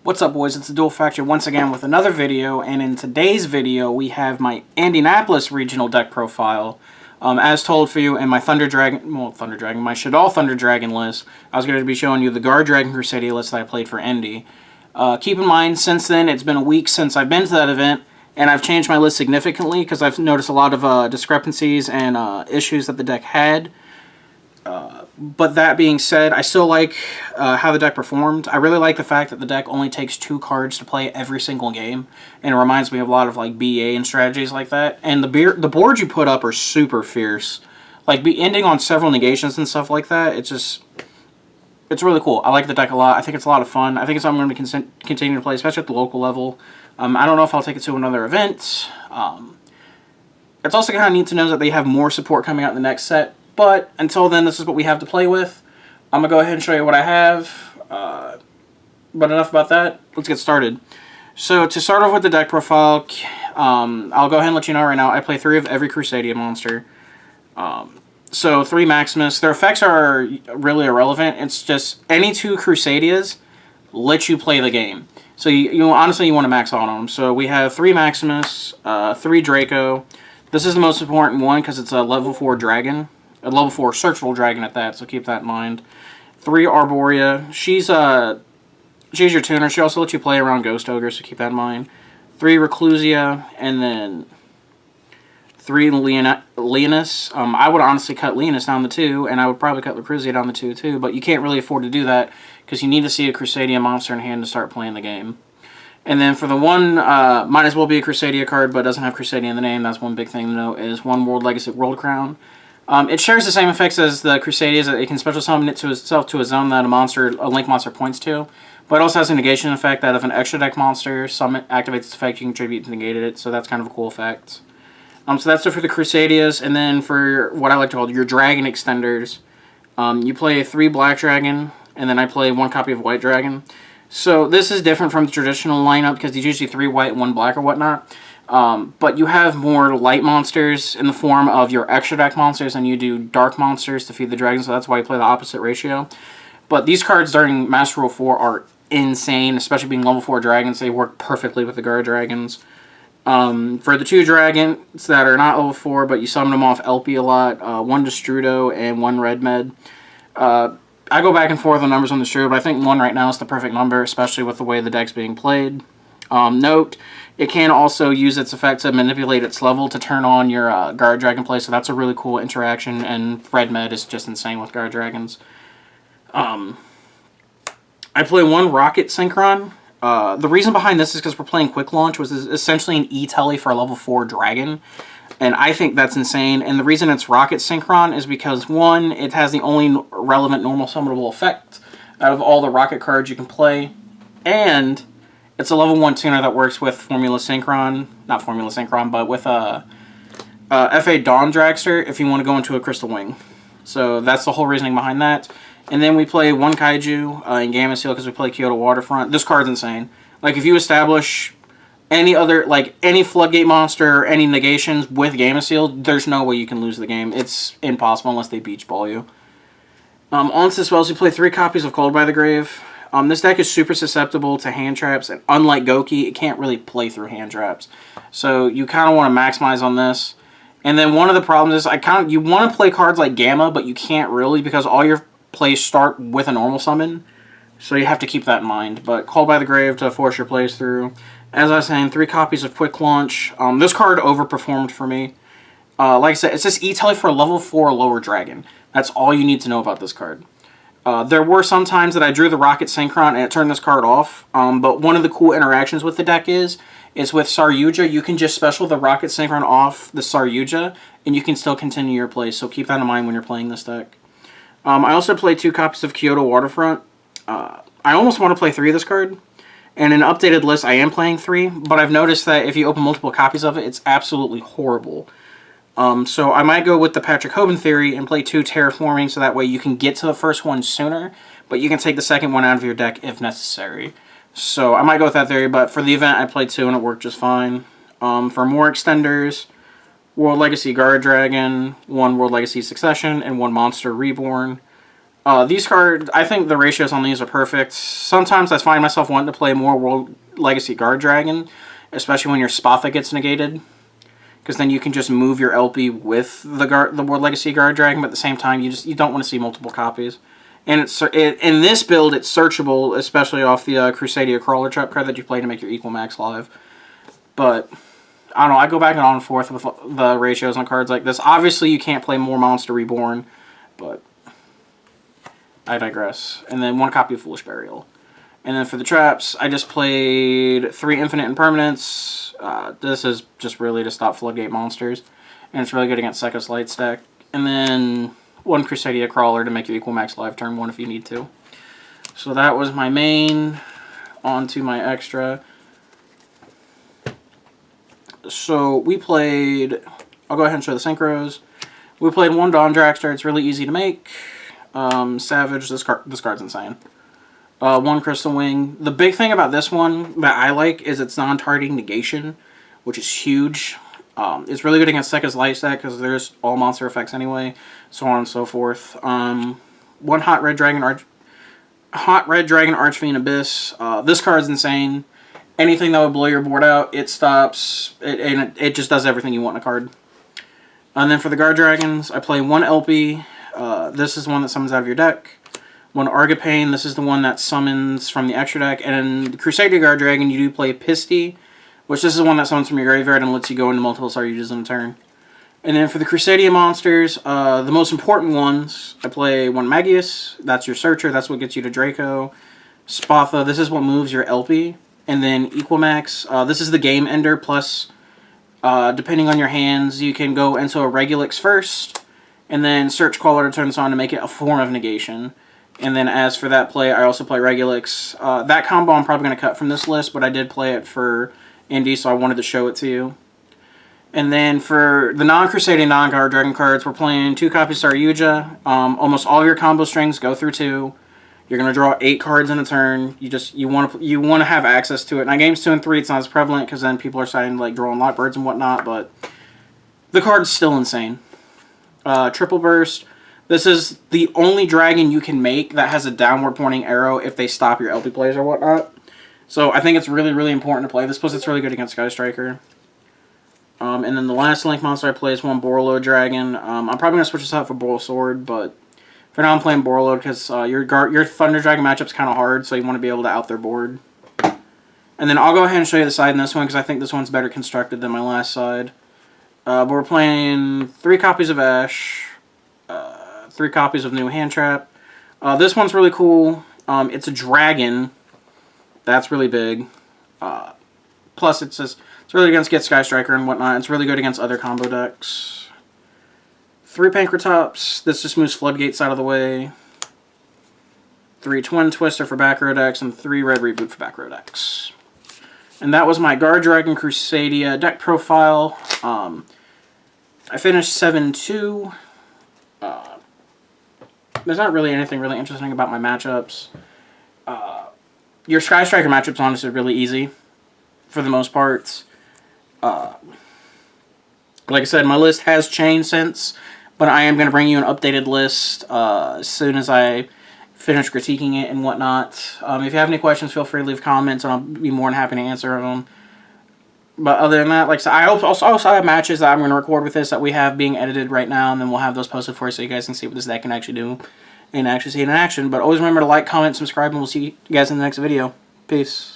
What's up, boys? It's the Duel Factory once again with another video, and in today's video we have my Indianapolis regional deck profile. As told for you in my my Shaddoll Thunder Dragon list, I was going to be showing you the Guardragon Crusadia list that I played for Indy. Keep in mind, since then, it's been a week since I've been to that event, and I've changed my list significantly because I've noticed a lot of discrepancies and issues that the deck had. But that being said, I still like how the deck performed. I really like the fact that the deck only takes 2 cards to play every single game, and it reminds me of a lot of like BA and strategies like that. And the boards you put up are super fierce, like ending on several negations and stuff like that. It's really cool. I like the deck a lot. I think it's a lot of fun. I think it's something I'm going to continue to play, especially at the local level. I don't know if I'll take it to another event. It's also kind of neat to know that they have more support coming out in the next set. But until then, this is what we have to play with. I'm going to go ahead and show you what I have. But enough about that. Let's get started. So to start off with the deck profile, I'll go ahead and let you know right now, I play 3 of every Crusadia monster. So 3 Maximus. Their effects are really irrelevant. It's just any 2 Crusadias let you play the game. So honestly, you want to max out on them. So we have 3 Maximus, 3 Draco. This is the most important one because it's a level 4 dragon. A level 4 searchable dragon at that, so keep that in mind. 3 Arborea. She's your tuner. She also lets you play around Ghost Ogre, so keep that in mind. 3 Reclusia, and then 3 Leonis. I would honestly cut Leonis down to 2, and I would probably cut Reclusia down to 2 too, but you can't really afford to do that because you need to see a Crusadia monster in hand to start playing the game. And then for the one, might as well be a Crusadia card, but doesn't have Crusadia in the name. That's one big thing to note, is 1 World Legacy World Crown. It shares the same effects as the Crusadias. It can special summon it to itself to a zone that a link monster points to. But it also has a negation effect that if an extra deck monster activates its effect, you can contribute to negate it. So that's kind of a cool effect. So that's it for the Crusadias. And then for what I like to call your Dragon Extenders, you play 3 Black Dragon, and then I play 1 copy of White Dragon. So this is different from the traditional lineup because it's usually 3 white, 1 black or whatnot. But you have more light monsters in the form of your extra deck monsters than you do dark monsters to feed the dragons, so that's why you play the opposite ratio. But these cards during Master Rule 4 are insane, especially being level 4 dragons. They work perfectly with the Guardragons. For the 2 dragons that are not level 4, but you summon them off LP a lot, 1 Destrudo and 1 Red Med. I go back and forth on numbers on Destrudo, but I think 1 right now is the perfect number, especially with the way the deck's being played. Note, it can also use its effect to manipulate its level to turn on your Guardragon play, so that's a really cool interaction, and Red Med is just insane with Guardragons. I play 1 Rocket Synchron. The reason behind this is because we're playing Quick Launch, which is essentially an E-Telly for a level 4 dragon, and I think that's insane, and the reason it's Rocket Synchron is because, 1, it has the only relevant normal summonable effect out of all the Rocket cards you can play, and it's a level 1 tuner that works with Formula Synchron. Not Formula Synchron, but with FA Dawn Dragster if you want to go into a Crystal Wing. So that's the whole reasoning behind that. And then we play 1 Kaiju in Gamma Seal because we play Kyoto Waterfront. This card's insane. Like, if you establish any other, like, any Floodgate monster or any negations with Gamma Seal, there's no way you can lose the game. It's impossible unless they beach ball you. On to spells, we play 3 copies of Called by the Grave. This deck is super susceptible to hand traps, and unlike Goki, it can't really play through hand traps. So you kind of want to maximize on this. And then one of the problems is you want to play cards like Gamma, but you can't really because all your plays start with a normal summon. So you have to keep that in mind. But Called by the Grave to force your plays through. As I was saying, 3 copies of Quick Launch. This card overperformed for me. Like I said, it's just E-Telly for a level 4 lower dragon. That's all you need to know about this card. There were some times that I drew the Rocket Synchron and it turned this card off, but one of the cool interactions with the deck is with Saryuja, you can just special the Rocket Synchron off the Saryuja, and you can still continue your play, so keep that in mind when you're playing this deck. I also play 2 copies of Kyoto Waterfront. I almost want to play 3 of this card, and in an updated list I am playing 3, but I've noticed that if you open multiple copies of it, it's absolutely horrible. So I might go with the Patrick Hoban theory and play 2 Terraforming so that way you can get to the first one sooner, but you can take the second one out of your deck if necessary. So I might go with that theory, but for the event I played 2 and it worked just fine. For more extenders, World Legacy Guardragon, 1 World Legacy Succession, and 1 Monster Reborn. These cards, I think the ratios on these are perfect. Sometimes I find myself wanting to play more World Legacy Guardragon, especially when your Spatha gets negated, because then you can just move your LP with the World Legacy Guardragon, but at the same time you don't want to see multiple copies. And in this build, it's searchable, especially off the Crusadia Crawler Trap card that you play to make your Equal Max live. But I don't know, I go back and forth with the ratios on cards like this. Obviously, you can't play more Monster Reborn, but I digress. And then 1 copy of Foolish Burial. And then for the traps, I just played 3 Infinite Impermanence. This is just really to stop Floodgate monsters. And it's really good against Sekka's Light stack. And then 1 Crusadia Crawler to make your Equal Max live turn 1 if you need to. So that was my main. On to my extra. So we played, I'll go ahead and show the synchros. We played 1 Dawn Dragster. It's really easy to make. Savage, this card's insane. 1 Crystal Wing. The big thing about this one that I like is its non-targeting negation, which is huge. It's really good against Sekka's Light stack because there's all monster effects anyway, so on and so forth. 1 Hot Red Dragon Archfiend Abyss. This card's insane. Anything that would blow your board out, it stops. It just does everything you want in a card. And then for the Guardragons, I play 1 LP. This is the one that summons out of your deck. 1 Argapane. This is the one that summons from the extra deck. And in the Crusadia Guardragon, you do play Pisty, which this is the one that summons from your graveyard and lets you go into multiple Saryujas in a turn. And then for the Crusadia monsters, the most important ones, I play 1 Magius. That's your Searcher. That's what gets you to Draco. Spatha. This is what moves your LP. And then Equal Max. This is the Game Ender. Plus, depending on your hands, you can go into a Regulix first. And then search Caller to turn this on to make it a form of negation. And then as for that play, I also play Regulix. That combo I'm probably going to cut from this list, but I did play it for Indy, so I wanted to show it to you. And then for the non-Crusadia, non-Guardragon cards, we're playing 2 copies of Saryuja. Almost all of your combo strings go through 2. You're going to draw 8 cards in a turn. You want to have access to it. Now games 2 and 3, it's not as prevalent because then people are starting to like drawing Lockbirds and whatnot, but the card's still insane. Triple Burst. This is the only dragon you can make that has a downward pointing arrow if they stop your LP plays or whatnot. So I think it's really, really important to play this. Plus, it's really good against Sky Striker. And then the last Link monster I play is 1 Borreload Dragon. I'm probably going to switch this out for Boral Sword, but for now I'm playing Borreload because your Thunder Dragon matchup's kind of hard, so you want to be able to out their board. And then I'll go ahead and show you the side in this one because I think this one's better constructed than my last side. But we're playing 3 copies of Ash, 3 copies of New Hand Trap. This one's really cool. It's a dragon. That's really big. Plus, it's really against Get Sky Striker and whatnot. It's really good against other combo decks. 3 Pankratops. This just moves Floodgates out of the way. 3 Twin Twister for back row decks, and 3 Red Reboot for back row decks. And that was my Guardragon Crusadia deck profile. I finished 7-2. There's not really anything really interesting about my matchups. Your Sky Striker matchup's honestly really easy for the most part. Like I said, my list has changed since, but I am going to bring you an updated list as soon as I finish critiquing it and whatnot. If you have any questions, feel free to leave comments, and I'll be more than happy to answer them. But other than that, like I said, I also have matches that I'm going to record with this that we have being edited right now, and then we'll have those posted for you so you guys can see what this deck can actually do and actually see it in action. But always remember to like, comment, subscribe, and we'll see you guys in the next video. Peace.